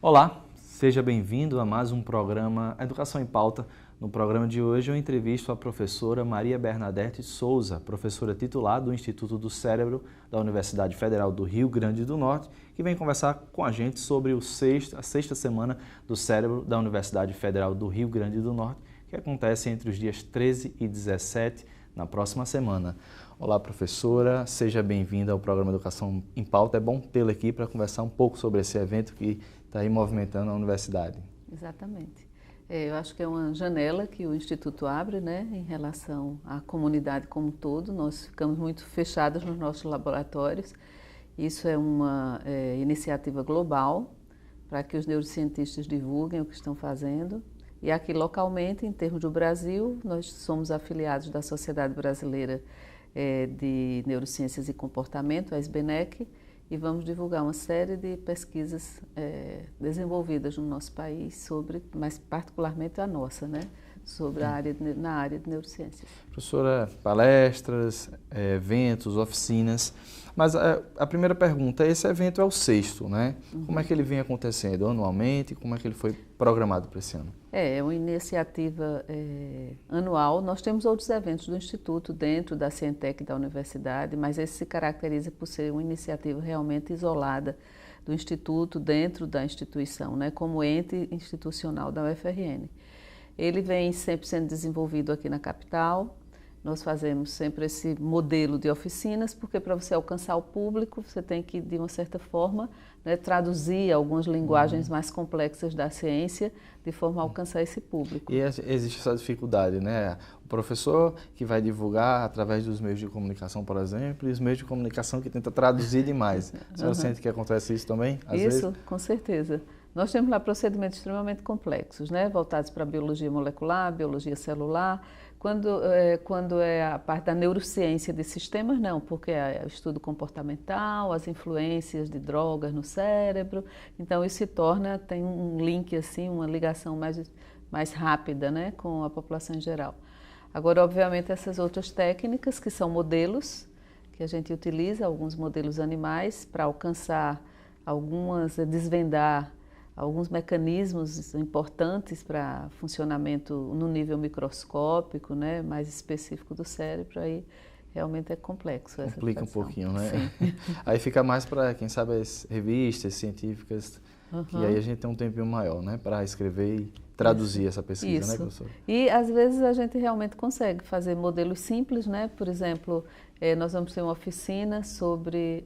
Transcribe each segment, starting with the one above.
Olá, seja bem-vindo a mais um programa Educação em Pauta. No programa de hoje eu entrevisto a professora Maria Bernadette Souza, professora titular do Instituto do Cérebro da Universidade Federal do Rio Grande do Norte, que vem conversar com a gente sobre a sexta semana do Cérebro da Universidade Federal do Rio Grande do Norte, que acontece entre os dias 13 e 17 na próxima semana. Olá, professora, seja bem-vinda ao programa Educação em Pauta. É bom tê-la aqui para conversar um pouco sobre esse evento que está aí movimentando a universidade. Exatamente. Eu acho que é uma janela que o Instituto abre, né, em relação à comunidade como um todo. Nós ficamos muito fechados nos nossos laboratórios. Isso é uma iniciativa global para que os neurocientistas divulguem o que estão fazendo. E aqui localmente, em termos do Brasil, nós somos afiliados da Sociedade Brasileira de Neurociências e Comportamento, a SBNEC, e vamos divulgar uma série de pesquisas desenvolvidas no nosso país sobre, mas particularmente a nossa, né, sobre na área de neurociências. Professora, palestras, eventos, oficinas, mas a primeira pergunta, esse evento é o sexto, né? Uhum. Como é que ele vem acontecendo anualmente? Como é que ele foi programado para esse ano? É uma iniciativa anual. Nós temos outros eventos do Instituto dentro da Cientec da universidade, mas esse se caracteriza por ser uma iniciativa realmente isolada do Instituto dentro da instituição, né, como ente institucional da UFRN. Ele vem sempre sendo desenvolvido aqui na capital. Nós fazemos sempre esse modelo de oficinas, porque para você alcançar o público, você tem que, de uma certa forma, né, traduzir algumas linguagens mais complexas da ciência, de forma a alcançar esse público. E existe essa dificuldade, né? O professor que vai divulgar através dos meios de comunicação, por exemplo, e os meios de comunicação que tenta traduzir demais. A senhora sente que acontece isso também, às vezes? Isso, com certeza. Nós temos lá procedimentos extremamente complexos, né, voltados para a biologia molecular, biologia celular. Quando é a parte da neurociência de sistemas, não, porque é o estudo comportamental, as influências de drogas no cérebro. Então, isso se torna, tem um link, assim, uma ligação mais rápida, né, com a população em geral. Agora, obviamente, essas outras técnicas, que são modelos, que a gente utiliza, alguns modelos animais, para alcançar desvendar alguns mecanismos importantes para funcionamento no nível microscópico, né, mais específico do cérebro, aí realmente é complexo essa Complica um pouquinho, né? Sim. Aí fica mais para, quem sabe, as revistas científicas, que aí a gente tem um tempinho maior, né, para escrever e traduzir essa pesquisa, né, professor? E às vezes a gente realmente consegue fazer modelos simples, né? Por exemplo, nós vamos ter uma oficina sobre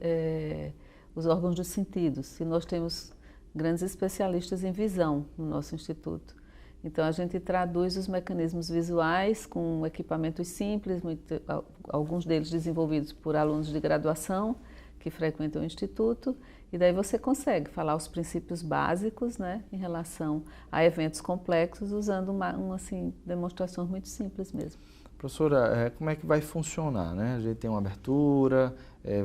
os órgãos dos sentidos, e nós temos grandes especialistas em visão no nosso instituto. Então, a gente traduz os mecanismos visuais com equipamentos simples, alguns deles desenvolvidos por alunos de graduação que frequentam o instituto, e daí você consegue falar os princípios básicos, né, em relação a eventos complexos, usando demonstrações muito simples mesmo. Professora, como é que vai funcionar, né? A gente tem uma abertura,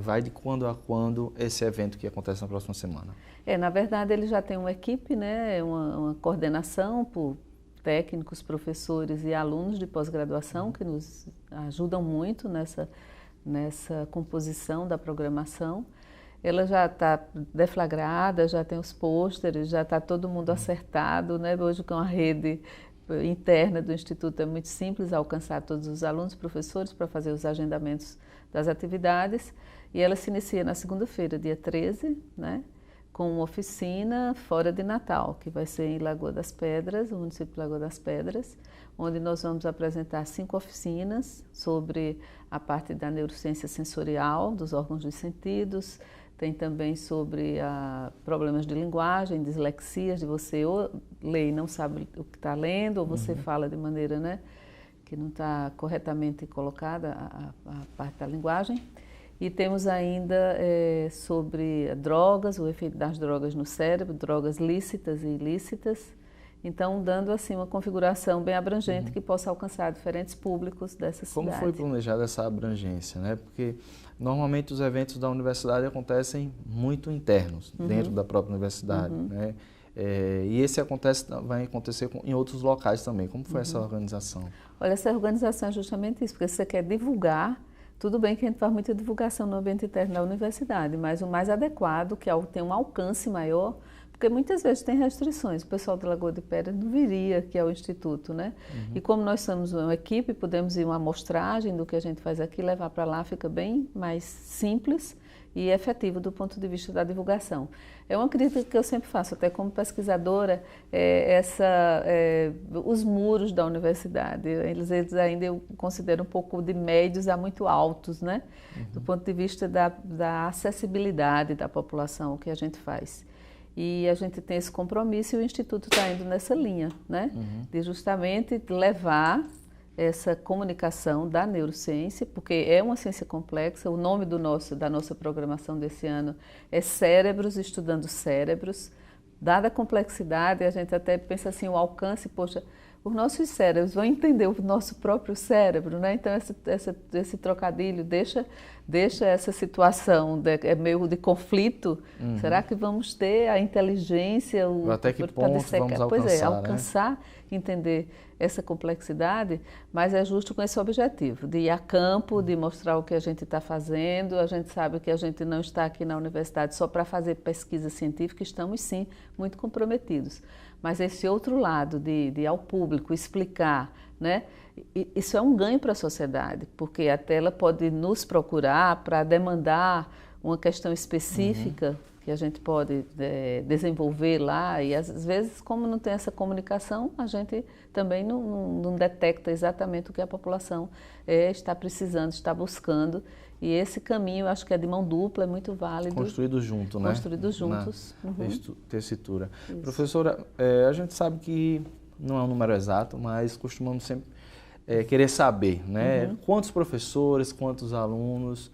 vai de quando a quando esse evento que acontece na próxima semana? Na verdade, ele já tem uma equipe, né? Uma coordenação por técnicos, professores e alunos de pós-graduação que nos ajudam muito nessa composição da programação. Ela já está deflagrada, já tem os pôsteres, já está todo mundo acertado, né? Hoje com a rede interna do Instituto é muito simples alcançar todos os alunos, professores, para fazer os agendamentos das atividades. E ela se inicia na segunda-feira, dia 13, né, com uma oficina fora de Natal, que vai ser em Lagoa das Pedras, o município de Lagoa das Pedras, onde nós vamos apresentar 5 oficinas sobre a parte da neurociência sensorial, dos órgãos dos sentidos. Tem também sobre problemas de linguagem, dislexias, de você ou lê e não sabe o que está lendo, ou você fala de maneira, né, que não está corretamente colocada a parte da linguagem. E temos ainda sobre drogas, o efeito das drogas no cérebro, drogas lícitas e ilícitas. Então, dando assim uma configuração bem abrangente que possa alcançar diferentes públicos dessa cidade. Como foi planejada essa abrangência, né? Porque normalmente os eventos da universidade acontecem muito internos, dentro da própria universidade, né? E esse vai acontecer em outros locais também. Como foi essa organização? Olha, essa organização é justamente isso, porque você quer divulgar. Tudo bem que a gente faz muita divulgação no ambiente interno da universidade, mas o mais adequado, que tem um alcance maior, Porque muitas vezes tem restrições, o pessoal da Lagoa de Pedras não viria aqui ao Instituto, né? E como nós somos uma equipe, podemos ir uma amostragem do que a gente faz aqui, levar para lá, fica bem mais simples e efetivo do ponto de vista da divulgação. É uma crítica que eu sempre faço, até como pesquisadora, os muros da universidade, eles ainda eu considero um pouco de médios a muito altos, né? Do ponto de vista da acessibilidade da população, o que a gente faz. E a gente tem esse compromisso e o Instituto está indo nessa linha, né? De justamente levar essa comunicação da neurociência, porque é uma ciência complexa. O nome da nossa programação desse ano é Cérebros Estudando Cérebros. Dada a complexidade, a gente até pensa assim, o alcance, poxa, os nossos cérebros vão entender o nosso próprio cérebro, né? Então esse trocadilho deixa essa situação meio de conflito. Será que vamos ter a inteligência? Até que ponto vamos alcançar? Pois é, alcançar, entender essa complexidade, mas é justo com esse objetivo, de ir a campo, de mostrar o que a gente está fazendo. A gente sabe que a gente não está aqui na universidade só para fazer pesquisa científica, estamos sim muito comprometidos. Mas esse outro lado de ir ao público, explicar, né? Isso é um ganho para a sociedade, porque até ela pode nos procurar para demandar uma questão específica que a gente pode desenvolver lá, e às vezes, como não tem essa comunicação, a gente também não detecta exatamente o que a população está precisando, está buscando. E esse caminho, eu acho que é de mão dupla, é muito válido. Construído junto, né? Construído juntos. Tessitura. Professora, a gente sabe que não é um número exato, mas costumamos sempre querer saber, né? Quantos professores, quantos alunos,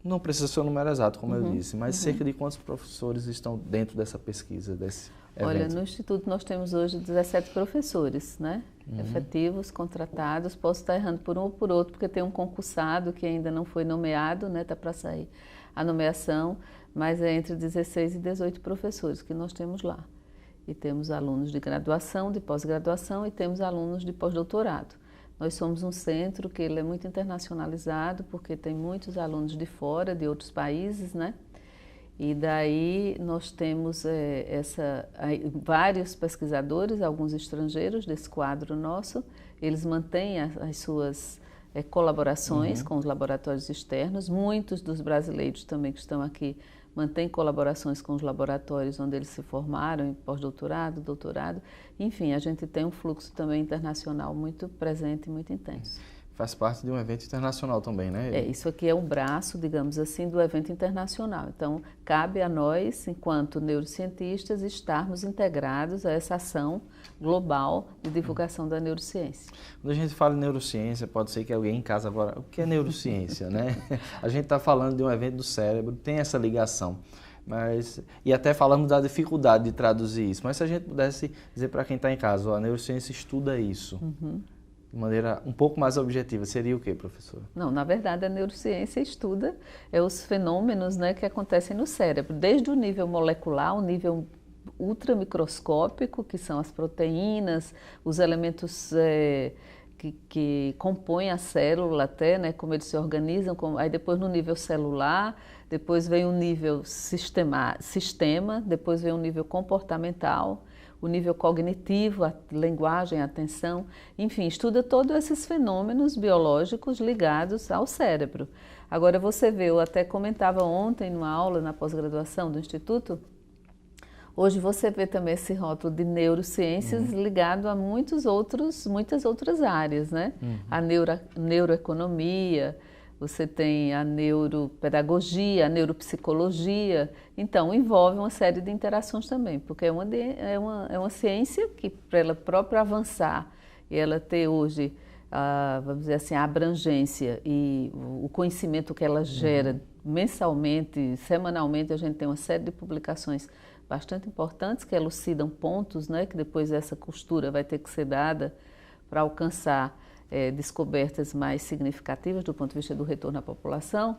não precisa ser um número exato, como eu disse, mas cerca de quantos professores estão dentro dessa pesquisa, desse evento? Olha, no Instituto nós temos hoje 17 professores, né? Efetivos, contratados. Posso estar errando por um ou por outro, porque tem um concursado que ainda não foi nomeado, né? Está para sair a nomeação, mas é entre 16 e 18 professores que nós temos lá. E temos alunos de graduação, de pós-graduação e temos alunos de pós-doutorado. Nós somos um centro que ele é muito internacionalizado, porque tem muitos alunos de fora, de outros países, né? E daí nós temos vários pesquisadores, alguns estrangeiros desse quadro nosso. Eles mantêm as suas colaborações com os laboratórios externos. Muitos dos brasileiros também que estão aqui mantêm colaborações com os laboratórios onde eles se formaram em pós-doutorado, doutorado. Enfim, a gente tem um fluxo também internacional muito presente e muito intenso. Faz parte de um evento internacional também, né? Isso aqui é o braço, digamos assim, do evento internacional. Então, cabe a nós, enquanto neurocientistas, estarmos integrados a essa ação global de divulgação da neurociência. Quando a gente fala em neurociência, pode ser que alguém em casa agora... O que é neurociência, né? A gente está falando de um evento do cérebro, tem essa ligação. E até falamos da dificuldade de traduzir isso. Mas se a gente pudesse dizer para quem está em casa, a neurociência estuda isso. De maneira um pouco mais objetiva, seria o quê, professora? Não, na verdade, a neurociência estuda os fenômenos, né, que acontecem no cérebro, desde o nível molecular, o nível ultramicroscópico, que são as proteínas, os elementos que compõem a célula até, né, como eles se organizam, aí depois no nível celular, depois vem o nível sistema, depois vem o nível comportamental, o nível cognitivo, a linguagem, a atenção, enfim, estuda todos esses fenômenos biológicos ligados ao cérebro. Agora você vê, eu até comentava ontem numa aula na pós-graduação do Instituto, hoje você vê também esse rótulo de neurociências ligado a muitas outras áreas, né? A neuroeconomia, você tem a neuropedagogia, a neuropsicologia. Então, envolve uma série de interações também, porque é uma ciência que, para ela própria avançar e ela ter hoje, vamos dizer assim, a abrangência e o conhecimento que ela gera mensalmente, semanalmente, a gente tem uma série de publicações bastante importantes que elucidam pontos, né, que depois essa costura vai ter que ser dada para alcançar descobertas mais significativas do ponto de vista do retorno à população,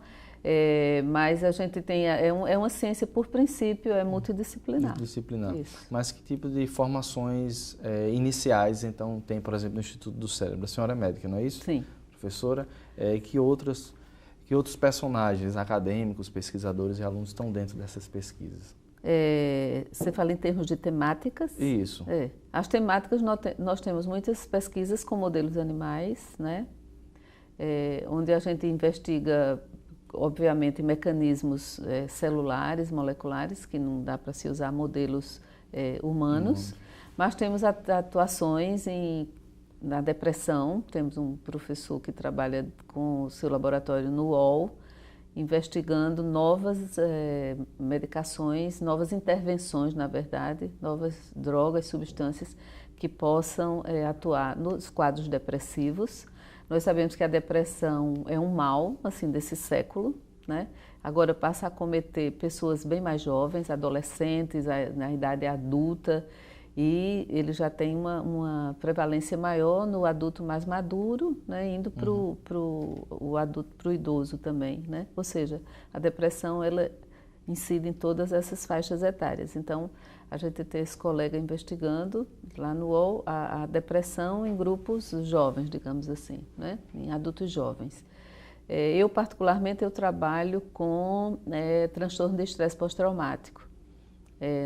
mas a gente tem, é uma ciência por princípio, é multidisciplinar. Multidisciplinar. Isso. Mas que tipo de formações iniciais, então, tem, por exemplo, no Instituto do Cérebro? A senhora é médica, não é isso? Sim. Professora, que outros personagens acadêmicos, pesquisadores e alunos estão dentro dessas pesquisas? Você fala em termos de temáticas? Isso. As temáticas, nós temos muitas pesquisas com modelos animais, né? Onde a gente investiga, obviamente, mecanismos celulares, moleculares, que não dá para se usar modelos humanos, mas temos atuações na depressão. Temos um professor que trabalha com o seu laboratório no UOL, investigando novas medicações, novas intervenções, na verdade, novas drogas, substâncias que possam atuar nos quadros depressivos. Nós sabemos que a depressão é um mal, assim, desse século, né? Agora passa a acometer pessoas bem mais jovens, adolescentes, na idade adulta, e ele já tem uma prevalência maior no adulto mais maduro, né, indo para o idoso também, né? Ou seja, a depressão ela incide em todas essas faixas etárias. Então, a gente tem esse colega investigando lá no UOL a depressão em grupos jovens, digamos assim, né, em adultos jovens. Eu, particularmente, eu trabalho com transtorno de estresse pós-traumático.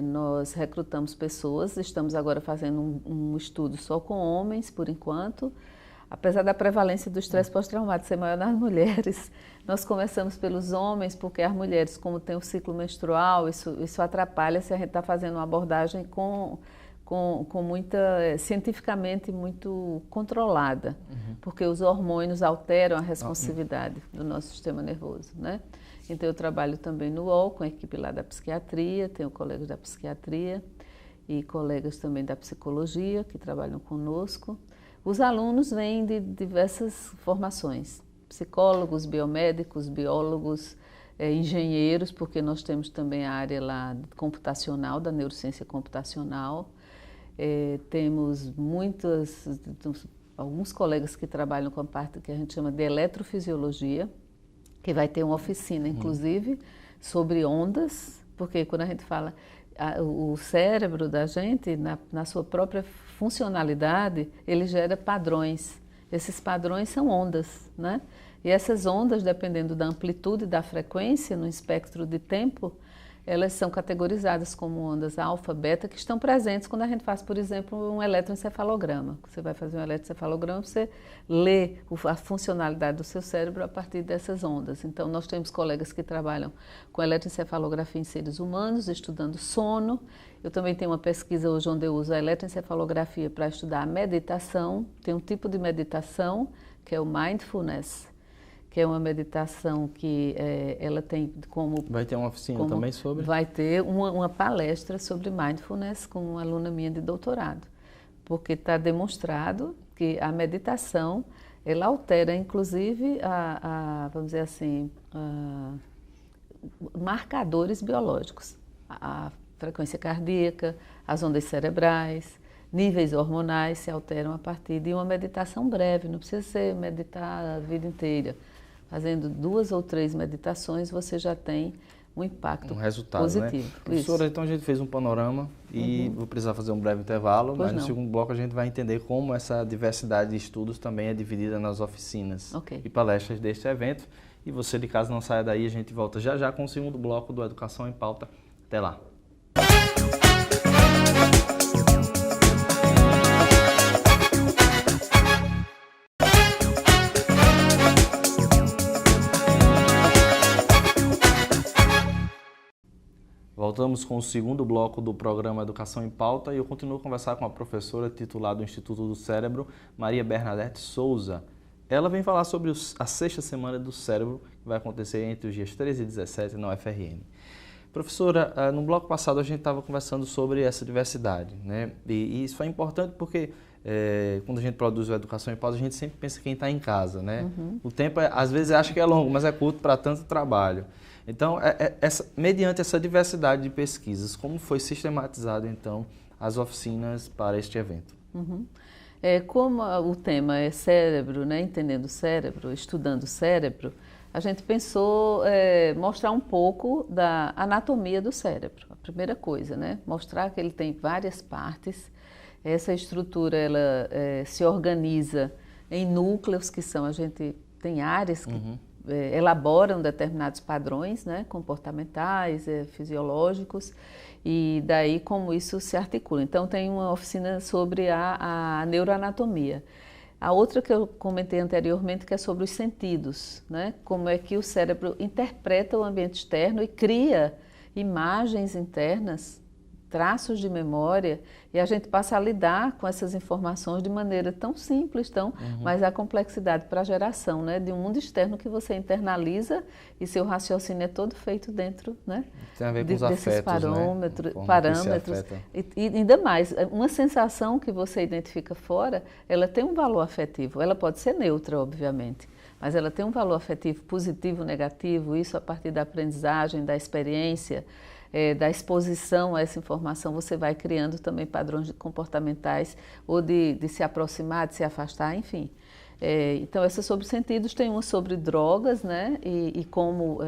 Nós recrutamos pessoas, estamos agora fazendo um estudo só com homens, por enquanto. Apesar da prevalência do estresse pós-traumático ser maior nas mulheres, nós começamos pelos homens, porque as mulheres, como tem o ciclo menstrual, isso atrapalha se a gente está fazendo uma abordagem com muita, cientificamente muito controlada, porque os hormônios alteram a responsividade do nosso sistema nervoso, né? Então, eu trabalho também no UOL, com a equipe lá da psiquiatria, tenho colegas da psiquiatria e colegas também da psicologia que trabalham conosco. Os alunos vêm de diversas formações, psicólogos, biomédicos, biólogos, engenheiros, porque nós temos também a área lá computacional, da neurociência computacional. Temos alguns colegas que trabalham com a parte que a gente chama de eletrofisiologia, que vai ter uma oficina, inclusive, sobre ondas, porque quando a gente fala, o cérebro da gente, na sua própria funcionalidade, ele gera padrões. Esses padrões são ondas, né? E essas ondas, dependendo da amplitude e da frequência no espectro de tempo, elas são categorizadas como ondas alfa, beta, que estão presentes quando a gente faz, por exemplo, um eletroencefalograma. Você vai fazer um eletroencefalograma, você lê a funcionalidade do seu cérebro a partir dessas ondas. Então, nós temos colegas que trabalham com eletroencefalografia em seres humanos, estudando sono. Eu também tenho uma pesquisa hoje onde eu uso a eletroencefalografia para estudar a meditação. Tem um tipo de meditação que é o mindfulness, que é uma meditação que ela tem como... Vai ter uma oficina também sobre? Vai ter uma palestra sobre mindfulness com uma aluna minha de doutorado, porque está demonstrado que a meditação, ela altera, inclusive, vamos dizer assim, marcadores biológicos, a frequência cardíaca, as ondas cerebrais, níveis hormonais se alteram a partir de uma meditação breve, não precisa ser meditar a vida inteira. Fazendo 2 ou 3 meditações, você já tem um impacto resultado, positivo. Né? Professora, então a gente fez um panorama e vou precisar fazer um breve intervalo, mas no segundo bloco a gente vai entender como essa diversidade de estudos também é dividida nas oficinas e palestras deste evento. E você de casa não saia daí, a gente volta já já com o segundo bloco do Educação em Pauta. Até lá! Voltamos com o segundo bloco do programa Educação em Pauta e eu continuo a conversar com a professora titular do Instituto do Cérebro, Maria Bernadette Souza. Ela vem falar sobre a 6ª Semana do Cérebro, que vai acontecer entre os dias 13 e 17 na UFRN. Professora, no bloco passado a gente estava conversando sobre essa diversidade, né? E isso é importante porque quando a gente produz o Educação em Pauta, a gente sempre pensa quem está em casa, né? O tempo, às vezes, acha que é longo, mas é curto para tanto trabalho. Então, mediante essa diversidade de pesquisas, como foi sistematizado, então, as oficinas para este evento? Como o tema é cérebro, né, entendendo o cérebro, estudando o cérebro, a gente pensou mostrar um pouco da anatomia do cérebro. A primeira coisa, né, mostrar que ele tem várias partes. Essa estrutura ela se organiza em núcleos, que são, a gente tem áreas elaboram determinados padrões, né, comportamentais, fisiológicos, e daí como isso se articula. Então tem uma oficina sobre a neuroanatomia. A outra que eu comentei anteriormente, que é sobre os sentidos, né? Como é que o cérebro interpreta o ambiente externo e cria imagens internas, traços de memória, e a gente passa a lidar com essas informações de maneira tão simples, mas a complexidade para a geração, né? De um mundo externo que você internaliza e seu raciocínio é todo feito dentro, né? Tem a ver com os afetos, parâmetros. E ainda mais, uma sensação que você identifica fora, ela tem um valor afetivo. Ela pode ser neutra, obviamente, mas ela tem um valor afetivo positivo, negativo, isso a partir da aprendizagem, da experiência, da exposição a essa informação, você vai criando também padrões comportamentais, ou de se aproximar, de se afastar, enfim. Então, essas sobre sentidos, tem uma sobre drogas, né? E como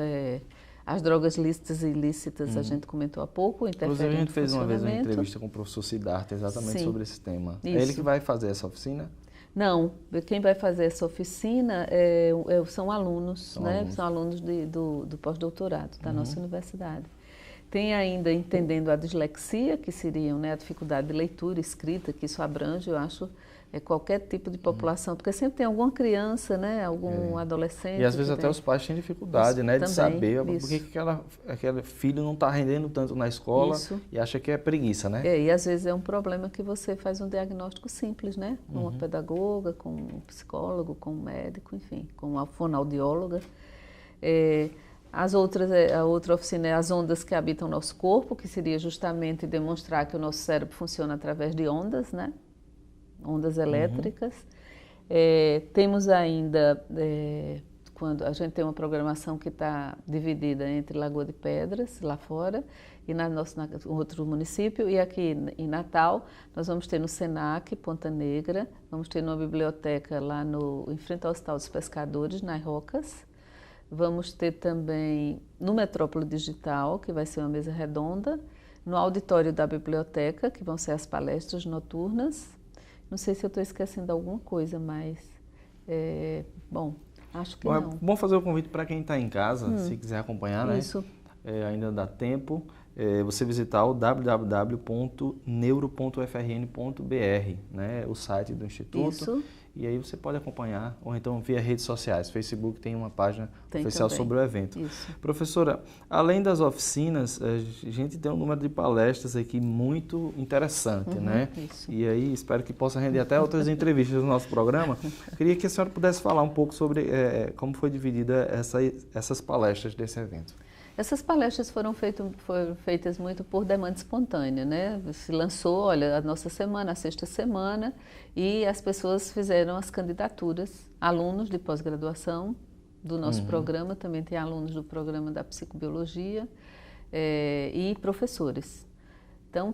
as drogas lícitas e ilícitas, a gente comentou há pouco, interferem no funcionamento. Inclusive, a gente fez uma vez uma entrevista com o professor Siddhartha exatamente sobre esse tema. Isso. É ele que vai fazer essa oficina? Não, quem vai fazer essa oficina são alunos, São alunos do pós-doutorado da nossa universidade. Tem ainda Entendendo a Dislexia, que seriam, né, a dificuldade de leitura, escrita, que isso abrange, eu acho, qualquer tipo de população, porque sempre tem alguma criança, né, algum adolescente. E às vezes até os pais têm dificuldade, né, de saber por que aquele filho não está rendendo tanto na escola e acha que é preguiça, né? E às vezes é um problema que você faz um diagnóstico simples, né, com uma pedagoga, com um psicólogo, com um médico, enfim, com uma fonoaudióloga. A outra oficina é As Ondas que Habitam Nosso Corpo, que seria justamente demonstrar que o nosso cérebro funciona através de ondas, né? Ondas elétricas. Temos ainda, quando a gente tem uma programação que está dividida entre Lagoa de Pedras, lá fora, e na outro município, e aqui em Natal, nós vamos ter no Senac, Ponta Negra, vamos ter numa biblioteca lá em frente ao Hospital dos Pescadores, nas Rocas. Vamos ter também no Metrópole Digital, que vai ser uma mesa redonda, no auditório da biblioteca, que vão ser as palestras noturnas. Não sei se eu estou esquecendo alguma coisa, mas, bom, acho que não. É bom fazer o convite para quem está em casa, se quiser acompanhar, né? Isso. Ainda dá tempo. Você visitar o www.neuro.frn.br, né? O site do Instituto. Isso. E aí você pode acompanhar, ou então via redes sociais. Facebook tem uma página oficial sobre o evento. Isso. Professora, além das oficinas, a gente tem um número de palestras aqui muito interessante, né? Isso. E aí espero que possa render até outras entrevistas no nosso programa. Queria que a senhora pudesse falar um pouco sobre como foi dividida essas palestras desse evento. Essas palestras foram feitas muito por demanda espontânea, né? Se lançou, olha, a nossa semana, a sexta semana, e as pessoas fizeram as candidaturas, alunos de pós-graduação do nosso programa, também tem alunos do programa da psicobiologia e professores. Então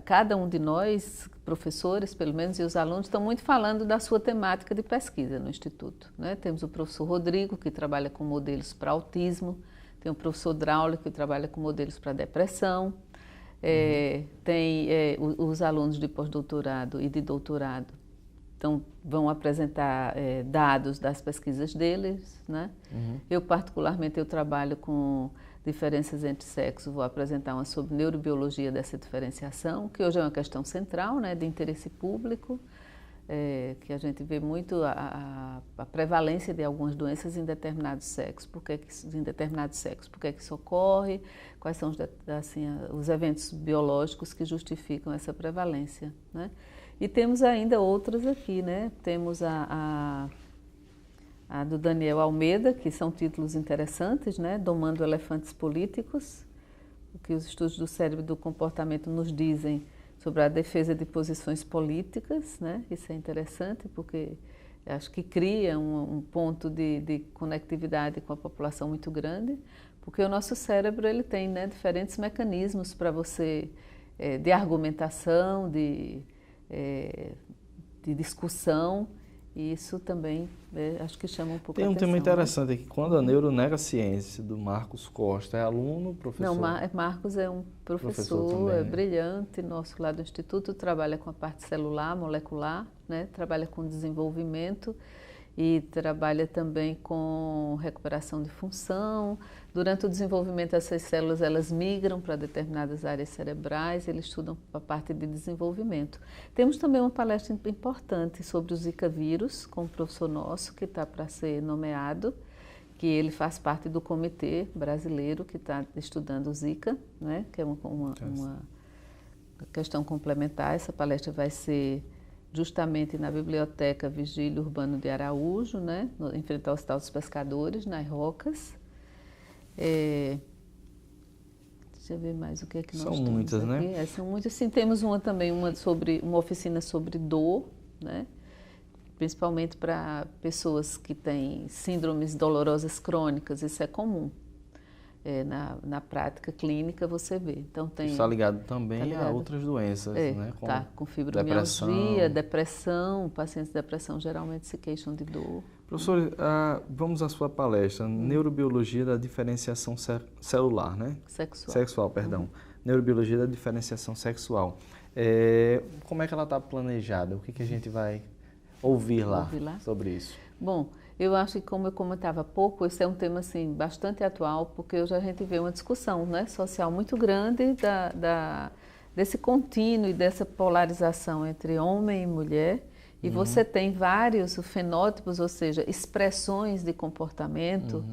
cada um de nós, professores pelo menos, e os alunos estão muito falando da sua temática de pesquisa no Instituto, né? Temos o professor Rodrigo, que trabalha com modelos para autismo, tem o professor Draulio, que trabalha com modelos para depressão, tem os alunos de pós-doutorado e de doutorado, então vão apresentar dados das pesquisas deles, né? Eu particularmente trabalho com diferenças entre sexos, vou apresentar uma sobre neurobiologia dessa diferenciação, que hoje é uma questão central, né, de interesse público, que a gente vê muito a prevalência de algumas doenças em determinados sexos. Por que isso ocorre? Quais são os eventos biológicos que justificam essa prevalência, né? E temos ainda outras aqui, né? Temos a do Daniel Almeida, que são títulos interessantes, né? Domando elefantes políticos, o que os estudos do cérebro e do comportamento nos dizem sobre a defesa de posições políticas, né? Isso é interessante porque acho que cria um ponto de conectividade com a população muito grande, porque o nosso cérebro ele tem, né, diferentes mecanismos para você, de argumentação, de discussão, e isso também acho que chama um pouco a atenção. Tem um tema interessante aqui, quando a neuro nega a ciência, do Marcos Costa, é aluno, professor? Não, Marcos é um professor também, brilhante, nosso lá do Instituto, trabalha com a parte celular, molecular, né? Trabalha com desenvolvimento e trabalha também com recuperação de função. Durante o desenvolvimento, essas células elas migram para determinadas áreas cerebrais, eles estudam a parte de desenvolvimento. Temos também uma palestra importante sobre o Zika vírus, com um professor nosso que está para ser nomeado, que ele faz parte do comitê brasileiro que está estudando o Zika, né, que é uma questão complementar. Essa palestra vai ser justamente na Biblioteca Vigílio Urbano de Araújo, né, em frente ao Hospital dos Pescadores, nas Rocas. Deixa eu ver mais o que é que nós temos aqui. São muitas, né? São muitas. Sim, temos também uma oficina sobre dor, né? Principalmente para pessoas que têm síndromes dolorosas crônicas, isso é comum. Na prática clínica você vê. Então, está ligado também a outras doenças, né? Com fibromialgia, depressão. Pacientes de depressão geralmente se queixam de dor. Professor, vamos à sua palestra, Neurobiologia da Diferenciação Celular, né? Sexual, perdão. Neurobiologia da Diferenciação Sexual. Como é que ela está planejada? O que a gente vai ouvir lá sobre isso? Bom, eu acho que, como eu comentava há pouco, esse é um tema assim, bastante atual, porque hoje a gente vê uma discussão, né, social muito grande desse contínuo e dessa polarização entre homem e mulher. E você tem vários fenótipos, ou seja, expressões de comportamento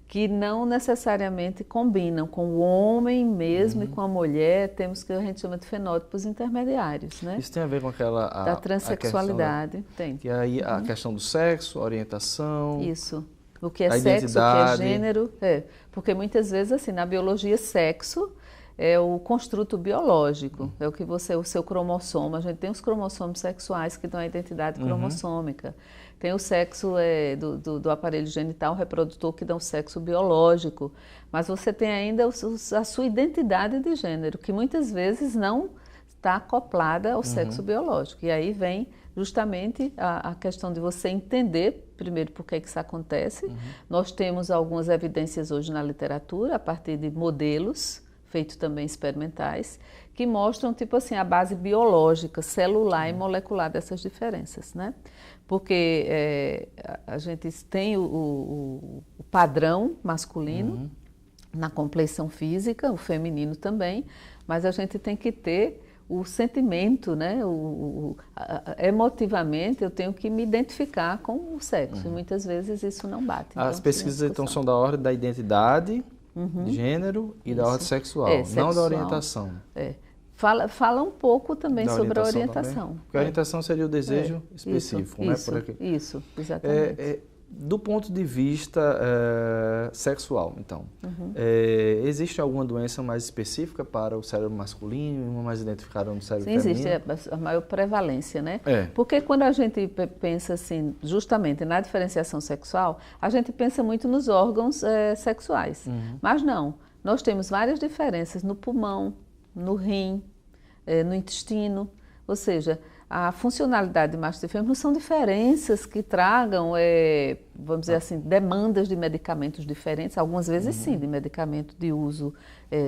que não necessariamente combinam com o homem mesmo e com a mulher. Temos que a gente chama de fenótipos intermediários, né? Isso tem a ver com aquela... da transexualidade, tem. E aí a questão do sexo, orientação... Isso. O que é sexo, o que é gênero. Porque muitas vezes, assim, na biologia, sexo é o construto biológico, é o seu cromossomo. A gente tem os cromossomos sexuais que dão a identidade cromossômica. Tem o sexo do aparelho genital reprodutor que dá o sexo biológico. Mas você tem ainda a sua identidade de gênero, que muitas vezes não está acoplada ao sexo biológico. E aí vem justamente a questão de você entender, primeiro, por que isso acontece. Nós temos algumas evidências hoje na literatura, a partir de modelos, feitos também experimentais, que mostram, tipo assim, a base biológica, celular e molecular dessas diferenças, né? Porque a gente tem o padrão masculino na compleição física, o feminino também, mas a gente tem que ter o sentimento, né? Emotivamente eu tenho que me identificar com o sexo, e muitas vezes isso não bate. As pesquisas então são da ordem da identidade, gênero e da ordem sexual, não da orientação. Fala um pouco também sobre a orientação. Também? Porque a orientação seria o desejo específico, né? Isso, exatamente. Do ponto de vista sexual, então, existe alguma doença mais específica para o cérebro masculino e uma mais identificada no cérebro feminino? Sim, existe a maior prevalência, né? Porque quando a gente pensa assim, justamente na diferenciação sexual, a gente pensa muito nos órgãos sexuais, mas não. Nós temos várias diferenças no pulmão, no rim, no intestino, ou seja, a funcionalidade de macho e fêmea não são diferenças que tragam, vamos dizer assim, demandas de medicamentos diferentes, algumas vezes sim, de medicamento de uso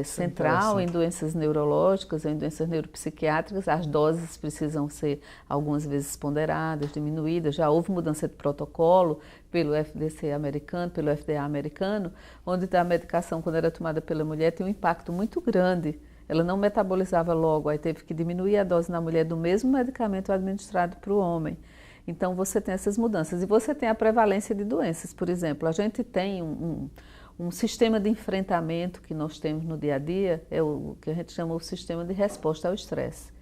central em doenças neurológicas, em doenças neuropsiquiátricas, as doses precisam ser algumas vezes ponderadas, diminuídas, já houve mudança de protocolo pelo FDC americano, pelo FDA americano, onde a medicação, quando era tomada pela mulher, tem um impacto muito grande. Ela não metabolizava logo, aí teve que diminuir a dose na mulher do mesmo medicamento administrado para o homem. Então, você tem essas mudanças. E você tem a prevalência de doenças. Por exemplo, a gente tem um sistema de enfrentamento que nós temos no dia a dia, é o que a gente chama o sistema de resposta ao estresse.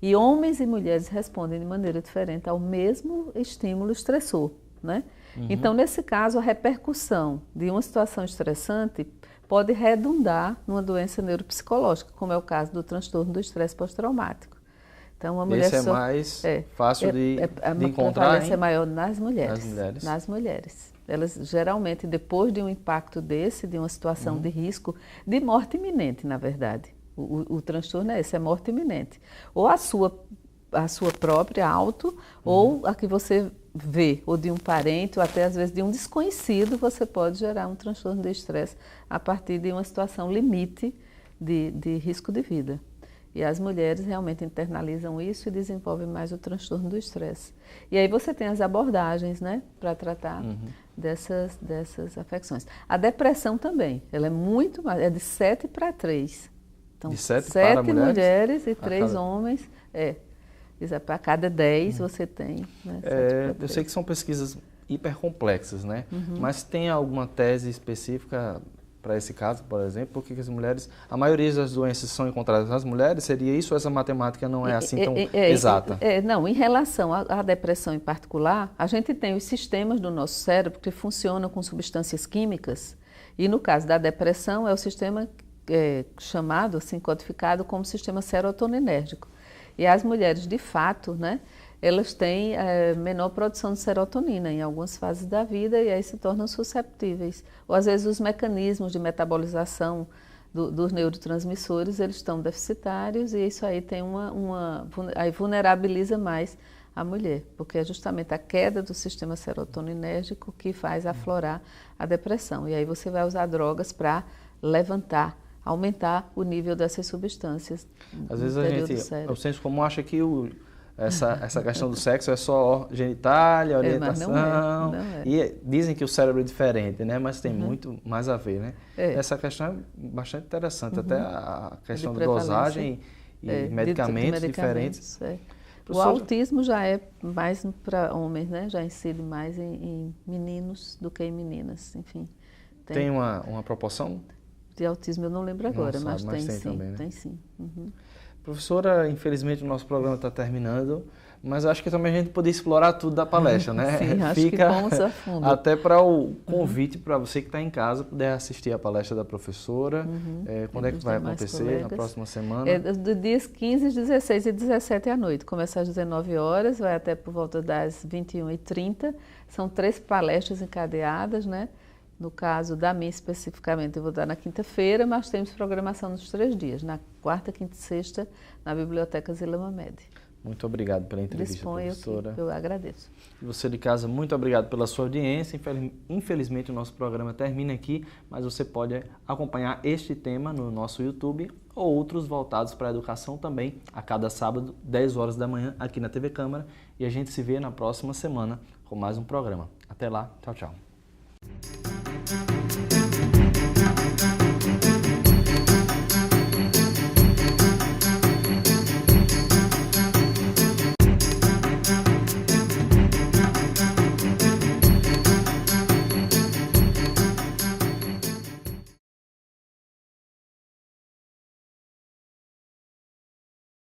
E homens e mulheres respondem de maneira diferente ao mesmo estímulo estressor, né? Então, nesse caso, a repercussão de uma situação estressante pode redundar numa doença neuropsicológica, como é o caso do transtorno do estresse pós-traumático. Então, uma mulher esse é mais fácil de encontrar, a prevalência é maior nas mulheres. Nas mulheres. Elas, geralmente, depois de um impacto desse, de uma situação de risco, de morte iminente, na verdade. O transtorno é esse, é morte iminente. Ou a sua própria ou a que você vê, ou de um parente, ou até às vezes de um desconhecido, você pode gerar um transtorno de estresse a partir de uma situação limite de risco de vida. E as mulheres realmente internalizam isso e desenvolvem mais o transtorno do estresse. E aí você tem as abordagens, né, para tratar dessas afecções. A depressão também, ela é muito mais, é de 7 para 3. Então, de 7 para mulheres e 3 homens. Para cada 10 você tem. Né, eu sei que são pesquisas hipercomplexas, né? Mas tem alguma tese específica para esse caso, por exemplo? Por que as mulheres, a maioria das doenças são encontradas nas mulheres? Seria isso ou essa matemática não é assim tão exata? Não, em relação à depressão em particular, a gente tem os sistemas do nosso cérebro que funcionam com substâncias químicas e no caso da depressão é o sistema chamado, assim, codificado como sistema serotoninérgico. E as mulheres, de fato, né, elas têm menor produção de serotonina em algumas fases da vida e aí se tornam susceptíveis. Ou às vezes os mecanismos de metabolização dos neurotransmissores, eles estão deficitários e isso aí tem aí vulnerabiliza mais a mulher, porque é justamente a queda do sistema serotoninérgico que faz aflorar a depressão. E aí você vai usar drogas para aumentar o nível dessas substâncias. Às vezes a gente, o senso comum acha que essa questão do sexo é só genitália, orientação, mas não é. E dizem que o cérebro é diferente, né? Mas tem muito mais a ver, né? Essa questão é bastante interessante, até a questão de dosagem e medicamentos diferentes. O autismo já é mais para homens, né? Já incide mais em meninos do que em meninas, enfim. Tem uma proporção? De autismo eu não lembro agora, mas tem sim, também, né? Tem sim. Professora, infelizmente o nosso programa está terminando, mas acho que também a gente poderia explorar tudo da palestra, né? Sim, acho que vamos a fundo. Até para o convite para você que está em casa poder assistir a palestra da professora. Quando é que vai acontecer? Na próxima semana? Do dias 15, 16 e 17 à noite. Começa às 19 horas, vai até por volta das 21h30. São 3 palestras encadeadas, né? No caso da minha especificamente, eu vou dar na quinta-feira, mas temos programação nos 3 dias, na quarta, quinta e sexta, na Biblioteca Zila Mamed. Muito obrigado pela entrevista, professora. Eu agradeço. E você de casa, muito obrigado pela sua audiência. Infelizmente o nosso programa termina aqui, mas você pode acompanhar este tema no nosso YouTube ou outros voltados para a educação também, a cada sábado, 10 horas da manhã, aqui na TV Câmara. E a gente se vê na próxima semana com mais um programa. Até lá, tchau, tchau.